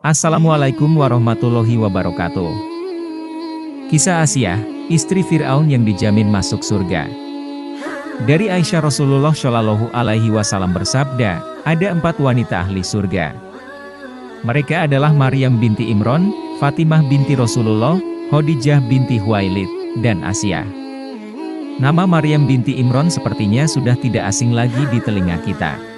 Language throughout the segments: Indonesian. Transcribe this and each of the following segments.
Assalamualaikum warahmatullahi wabarakatuh. Kisah Asyah, istri Fir'aun yang dijamin masuk surga. Dari Aisyah, Rasulullah Shallallahu Alaihi Wasallam bersabda, ada 4 wanita ahli surga. Mereka adalah Maryam binti Imran, Fatimah binti Rasulullah, Khadijah binti Khuwailid, dan Asyah. Nama Maryam binti Imran sepertinya sudah tidak asing lagi di telinga kita.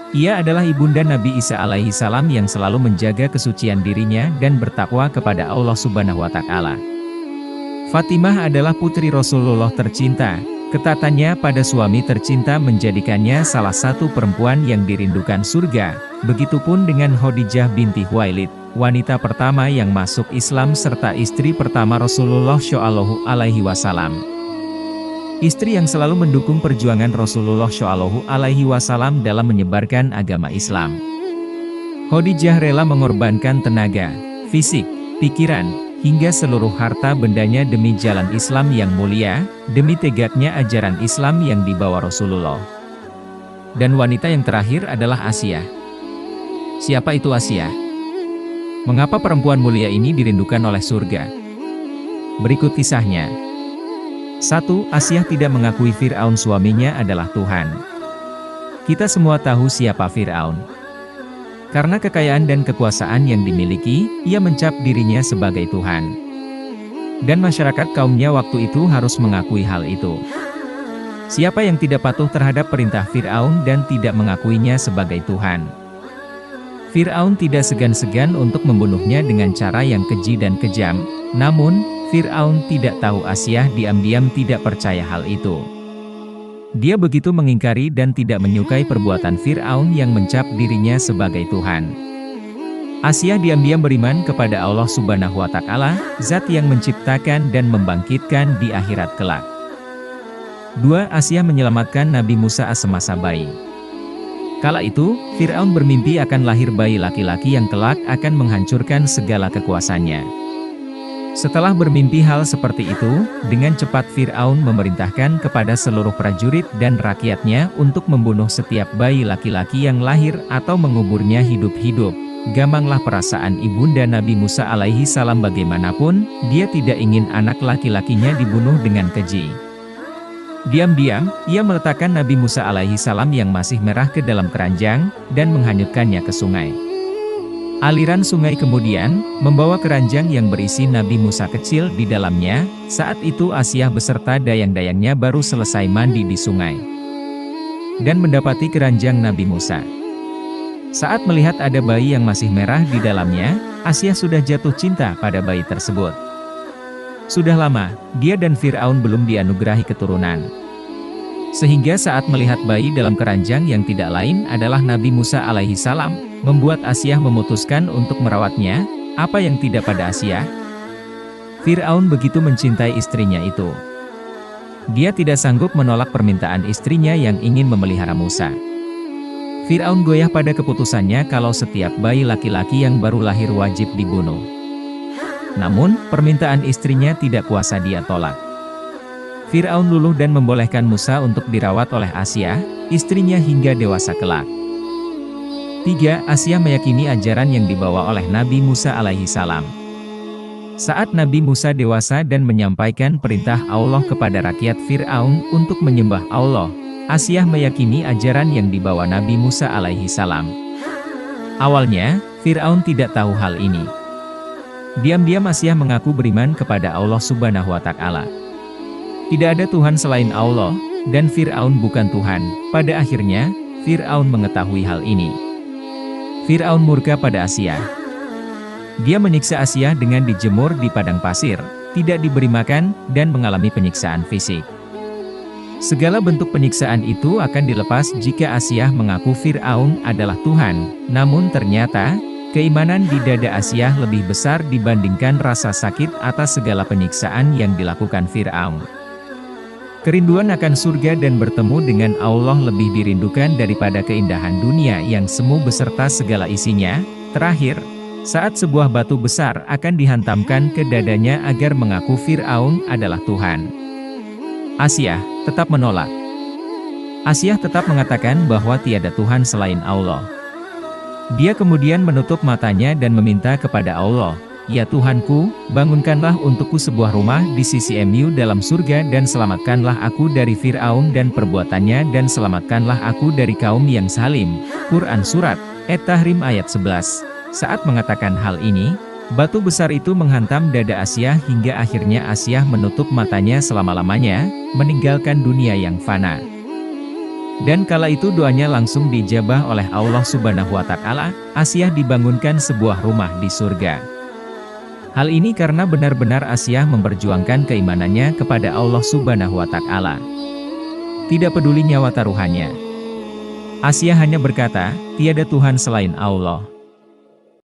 Ia adalah ibunda Nabi Isa alaihi salam yang selalu menjaga kesucian dirinya dan bertakwa kepada Allah Subhanahu wa Ta'ala. Fatimah adalah putri Rasulullah tercinta. Ketatannya pada suami tercinta menjadikannya salah satu perempuan yang dirindukan surga. Begitupun dengan Khadijah binti Khuwailid, wanita pertama yang masuk Islam serta istri pertama Rasulullah Shallallahu Alaihi Wasallam. Istri yang selalu mendukung perjuangan Rasulullah Shallallahu Alaihi Wasallam dalam menyebarkan agama Islam. Khadijah rela mengorbankan tenaga, fisik, pikiran, hingga seluruh harta bendanya demi jalan Islam yang mulia, demi tegaknya ajaran Islam yang dibawa Rasulullah. Dan wanita yang terakhir adalah Asyah. Siapa itu Asyah? Mengapa perempuan mulia ini dirindukan oleh surga? Berikut kisahnya. 1. Asyah tidak mengakui Fir'aun suaminya adalah Tuhan. Kita semua tahu siapa Fir'aun. Karena kekayaan dan kekuasaan yang dimiliki, ia mencap dirinya sebagai Tuhan. Dan masyarakat kaumnya waktu itu harus mengakui hal itu. Siapa yang tidak patuh terhadap perintah Fir'aun dan tidak mengakuinya sebagai Tuhan? Fir'aun tidak segan-segan untuk membunuhnya dengan cara yang keji dan kejam, namun, Fir'aun tidak tahu Asyah diam-diam tidak percaya hal itu. Dia begitu mengingkari dan tidak menyukai perbuatan Fir'aun yang mencap dirinya sebagai Tuhan. Asyah diam-diam beriman kepada Allah Subhanahu wa Ta'ala, Zat yang menciptakan dan membangkitkan di akhirat kelak. 2. Asyah menyelamatkan Nabi Musa semasa bayi. Kala itu, Fir'aun bermimpi akan lahir bayi laki-laki yang kelak akan menghancurkan segala kekuasaannya. Setelah bermimpi hal seperti itu, dengan cepat Fir'aun memerintahkan kepada seluruh prajurit dan rakyatnya untuk membunuh setiap bayi laki-laki yang lahir atau menguburnya hidup-hidup. Gamanglah perasaan ibunda Nabi Musa alaihi salam, bagaimanapun, dia tidak ingin anak laki-lakinya dibunuh dengan keji. Diam-diam, ia meletakkan Nabi Musa alaihi salam yang masih merah ke dalam keranjang, dan menghanyutkannya ke sungai. Aliran sungai kemudian membawa keranjang yang berisi Nabi Musa kecil di dalamnya. Saat itu Asyah beserta dayang-dayangnya baru selesai mandi di sungai dan mendapati keranjang Nabi Musa. Saat melihat ada bayi yang masih merah di dalamnya, Asyah sudah jatuh cinta pada bayi tersebut. Sudah lama, dia dan Fir'aun belum dianugerahi keturunan. Sehingga saat melihat bayi dalam keranjang yang tidak lain adalah Nabi Musa alaihi salam, membuat Asyah memutuskan untuk merawatnya. Apa yang tidak pada Asyah? Fir'aun begitu mencintai istrinya itu. Dia tidak sanggup menolak permintaan istrinya yang ingin memelihara Musa. Fir'aun goyah pada keputusannya kalau setiap bayi laki-laki yang baru lahir wajib dibunuh. Namun, permintaan istrinya tidak kuasa dia tolak. Fir'aun luluh dan membolehkan Musa untuk dirawat oleh Asyah, istrinya hingga dewasa kelak. 3. Asyah meyakini ajaran yang dibawa oleh Nabi Musa alaihi salam. Saat Nabi Musa dewasa dan menyampaikan perintah Allah kepada rakyat Fir'aun untuk menyembah Allah, Asyah meyakini ajaran yang dibawa Nabi Musa alaihi salam. Awalnya, Fir'aun tidak tahu hal ini. Diam-diam Asyah mengaku beriman kepada Allah Subhanahu wa Ta'ala. Tidak ada Tuhan selain Allah, dan Fir'aun bukan Tuhan. Pada akhirnya, Fir'aun mengetahui hal ini. Fir'aun murka pada Asyah. Dia menyiksa Asyah dengan dijemur di padang pasir, tidak diberi makan, dan mengalami penyiksaan fisik. Segala bentuk penyiksaan itu akan dilepas jika Asyah mengaku Fir'aun adalah Tuhan. Namun ternyata, keimanan di dada Asyah lebih besar dibandingkan rasa sakit atas segala penyiksaan yang dilakukan Fir'aun. Kerinduan akan surga dan bertemu dengan Allah lebih dirindukan daripada keindahan dunia yang semu beserta segala isinya. Terakhir, saat sebuah batu besar akan dihantamkan ke dadanya agar mengaku Fir'aun adalah Tuhan, Asyah tetap menolak. Asyah tetap mengatakan bahwa tiada Tuhan selain Allah. Dia kemudian menutup matanya dan meminta kepada Allah, "Ya Tuhanku, bangunkanlah untukku sebuah rumah di sisi mu dalam surga dan selamatkanlah aku dari Fir'aun dan perbuatannya dan selamatkanlah aku dari kaum yang zalim." Quran Surat At-Tahrim ayat 11. Saat mengatakan hal ini, batu besar itu menghantam dada Asyah hingga akhirnya Asyah menutup matanya selama-lamanya, meninggalkan dunia yang fana. Dan kala itu doanya langsung dijabah oleh Allah Subhanahu wa Ta'ala, Asyah dibangunkan sebuah rumah di surga. Hal ini karena benar-benar Asyah memperjuangkan keimanannya kepada Allah Subhanahu wa Ta'ala. Tidak peduli nyawa taruhannya. Asyah hanya berkata, "Tiada Tuhan selain Allah."